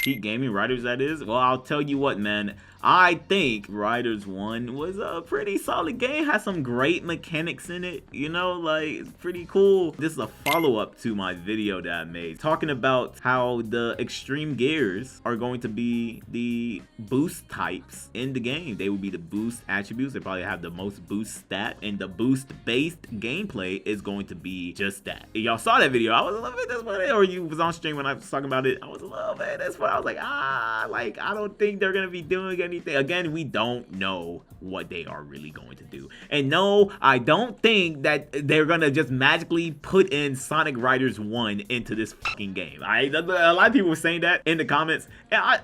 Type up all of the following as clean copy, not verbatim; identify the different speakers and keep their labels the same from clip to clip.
Speaker 1: Peak Gaming Riders, that is. Well, I'll tell you what, man. I think Riders 1 was a pretty solid game. Had some great mechanics in it, you know, like, it's pretty cool. This is a follow-up to my video that I made, talking about how the extreme gears are going to be the boost types in the game. They will be the boost attributes. They probably have the most boost stat, and the boost-based gameplay is going to be just that. Y'all saw that video. I was a little bit disappointed, or you was on stream when I was talking about it. I was a little bit disappointed. I was like, I don't think they're gonna be doing anything. Again, we don't know what they are really going to do. And no, I don't think that they're gonna just magically put in Sonic Riders 1 into this fucking game. A lot of people were saying that in the comments, and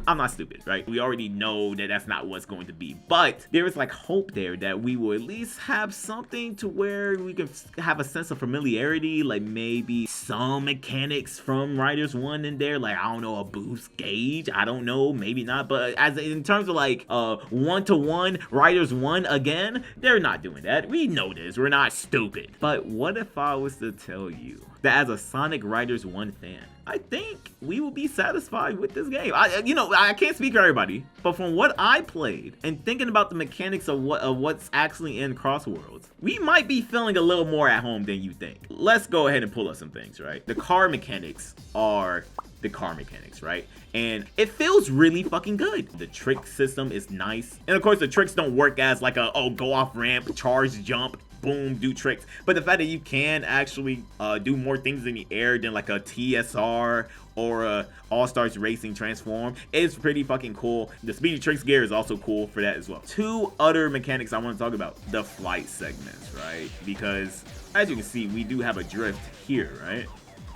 Speaker 1: I'm not stupid, right? We already know that that's not what's going to be, but there is like hope there that we will at least have something to where we can have a sense of familiarity, like maybe some mechanics from Riders 1 in there, like, I don't know, a boost gauge, I don't know, maybe not, but as in terms of like one-to-one Riders 1 again, they're not doing that. We know this, we're not stupid. But what if I was to tell you that as a Sonic Riders 1 fan, I think we will be satisfied with this game. I can't speak for everybody, but from what I played and thinking about the mechanics of what's actually in CrossWorlds, we might be feeling a little more at home than you think. Let's go ahead and pull up some things, right? The car mechanics are the car mechanics, right? And it feels really fucking good. The trick system is nice. And of course, the tricks don't work as like a, oh, go off ramp, charge, jump, boom, do tricks. But the fact that you can actually do more things in the air than like a TSR or a All-Stars Racing Transform is pretty fucking cool. The Speedy Tricks gear is also cool for that as well. Two other mechanics I want to talk about. The flight segments, right? Because as you can see, we do have a drift here, right?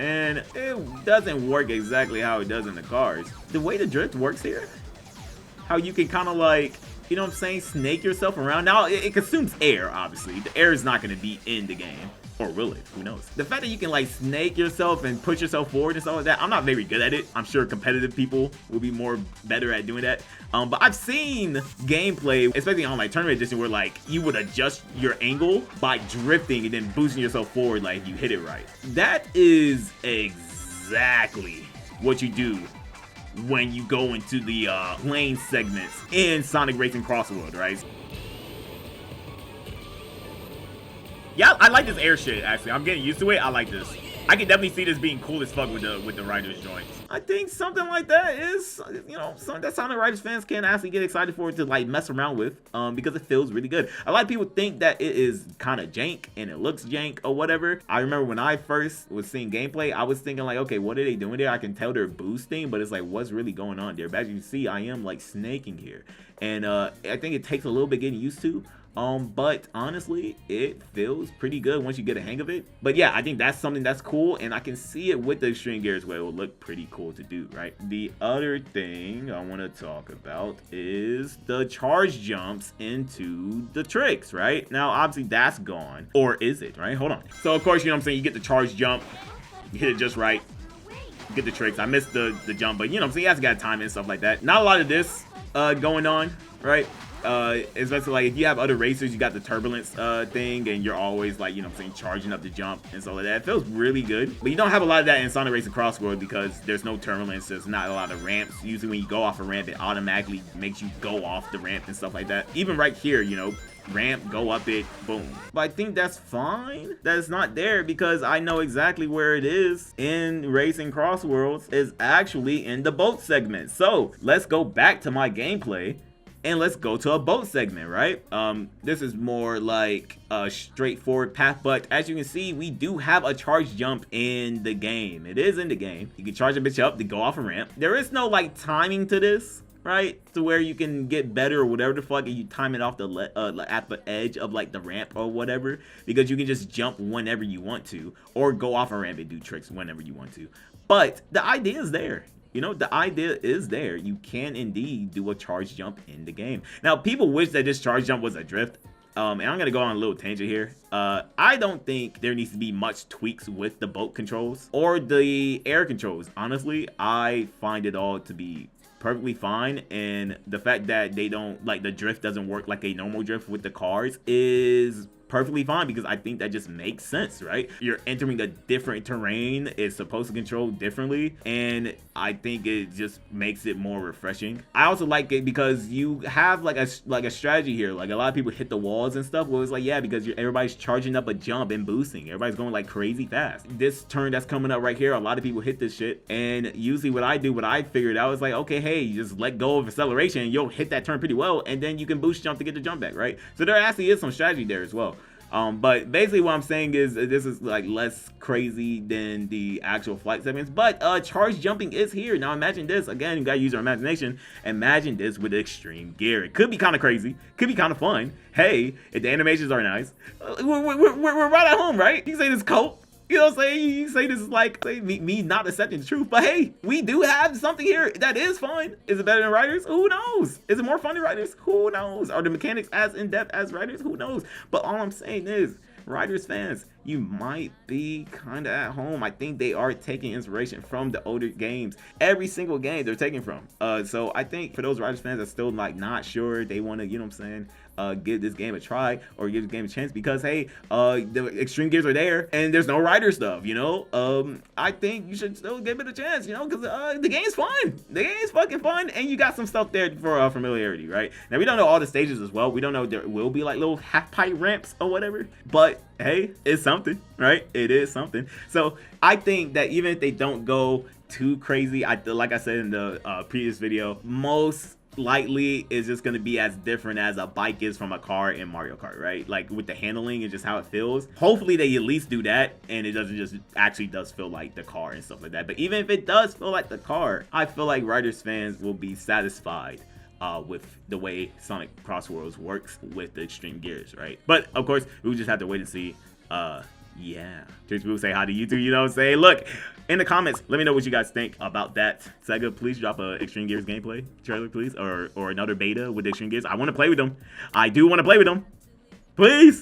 Speaker 1: And it doesn't work exactly how it does in the cars. The way the drift works here, how you can kind of like, you know what I'm saying, snake yourself around. Now, it consumes air, obviously. The air is not going to be in the game. Or will it? Who knows? The fact that you can like snake yourself and push yourself forward and stuff like that, I'm not very good at it. I'm sure competitive people will be better at doing that. But I've seen gameplay, especially on like Tournament Edition, where like you would adjust your angle by drifting and then boosting yourself forward like you hit it right. That is exactly what you do when you go into the lane segments in Sonic Racing CrossWorlds, right? Yeah, I like this air shit, actually. I'm getting used to it. I like this. I can definitely see this being cool as fuck with the Riders joints. I think something like that is, you know, something that Sonic Riders fans can actually get excited for it to like mess around with, because it feels really good. A lot of people think that it is kind of jank and it looks jank or whatever. I remember when I first was seeing gameplay, I was thinking like, okay, what are they doing there? I can tell they're boosting, but it's like, what's really going on there? But as you can see, I am like snaking here, and I think it takes a little bit getting used to. But honestly, it feels pretty good once you get a hang of it. But yeah, I think that's something that's cool, and I can see it with the extreme gears where it will look pretty cool to do, right? The other thing I want to talk about is the charge jumps into the tricks, right? Now, obviously that's gone, or is it, right? Hold on. So of course, you know what I'm saying, you get the charge jump, you hit it just right, you get the tricks. I missed the jump, but you know what I'm saying, you guys got time and stuff like that. Not a lot of this going on, right? Especially like if you have other racers, you got the turbulence thing, and you're always like, you know what I'm saying, charging up the jump and stuff like that. It feels really good, but you don't have a lot of that in Sonic Racing CrossWorlds because there's no turbulence, there's not a lot of ramps. Usually when you go off a ramp, it automatically makes you go off the ramp and stuff like that. Even right here, you know, ramp, go up it, boom. But I think that's fine that it's not there, because I know exactly where it is in Racing CrossWorlds. Is actually in the boat segment. So let's go back to my gameplay and let's go to a boat segment, right? This is more like a straightforward path, but as you can see, we do have a charge jump in the game. It is in the game. You can charge a bitch up to go off a ramp. There is no like timing to this, right? To where you can get better or whatever the fuck, and you time it off the at the edge of like the ramp or whatever, because you can just jump whenever you want to, or go off a ramp and do tricks whenever you want to. But the idea is there. You know, the idea is there. You can indeed do a charge jump in the game. Now, people wish that this charge jump was a drift. And I'm going to go on a little tangent here. I don't think there needs to be much tweaks with the boat controls or the air controls. Honestly, I find it all to be perfectly fine, and the fact that they don't, like, the drift doesn't work like a normal drift with the cars is perfectly fine, because I think that just makes sense, right? You're entering a different terrain, it's supposed to control differently, and I think it just makes it more refreshing. I also like it because you have like a strategy here. Like, a lot of people hit the walls and stuff. Well, it's like, yeah, because everybody's charging up a jump and boosting. Everybody's going like crazy fast. This turn that's coming up right here, a lot of people hit this shit, and usually what I figured out is like, okay, hey, you just let go of acceleration and you'll hit that turn pretty well, and then you can boost jump to get the jump back, right? So there actually is some strategy there as well. But basically what I'm saying is this is like less crazy than the actual flight segments, but charge jumping is here. Now imagine this, again, you gotta use your imagination. Imagine this with extreme gear. It could be kind of crazy, could be kind of fun. Hey, if the animations are nice, we're right at home, right? You say this cult. You know what I'm saying? You say this is like me not accepting the truth, but hey, we do have something here that is fun. Is it better than Riders? Who knows? Is it more fun than Riders? Who knows? Are the mechanics as in-depth as Riders? Who knows? But all I'm saying is, Riders fans, you might be kind of at home. I think they are taking inspiration from the older games. Every single game they're taking from. So I think for those Riders fans that still like not sure, they want to, you know what I'm saying, give this game a try or give this game a chance, because hey, the extreme gears are there and there's no rider stuff, you know. I think you should still give it a chance, you know, because the game's fun. The game's fucking fun, and you got some stuff there for familiarity, right? Now we don't know all the stages as well. We don't know if there will be like little half pipe ramps or whatever, but hey, it's something, right? It is something. So I think that even if they don't go too crazy, like I said in the previous video, most likely is just going to be as different as a bike is from a car in Mario Kart, right? Like with the handling and just how it feels. Hopefully they at least do that and it doesn't just actually does feel like the car and stuff like that. But even if it does feel like the car, I feel like Riders fans will be satisfied with the way Sonic CrossWorlds works with the extreme gears, right? But of course, we'll just have to wait and see. Yeah. Just people say hi to YouTube, you know what I'm saying? Look, in the comments, let me know what you guys think about that. Sega, please drop a Extreme Gears gameplay trailer, please, or another beta with Extreme Gears. I want to play with them. I do want to play with them. Please.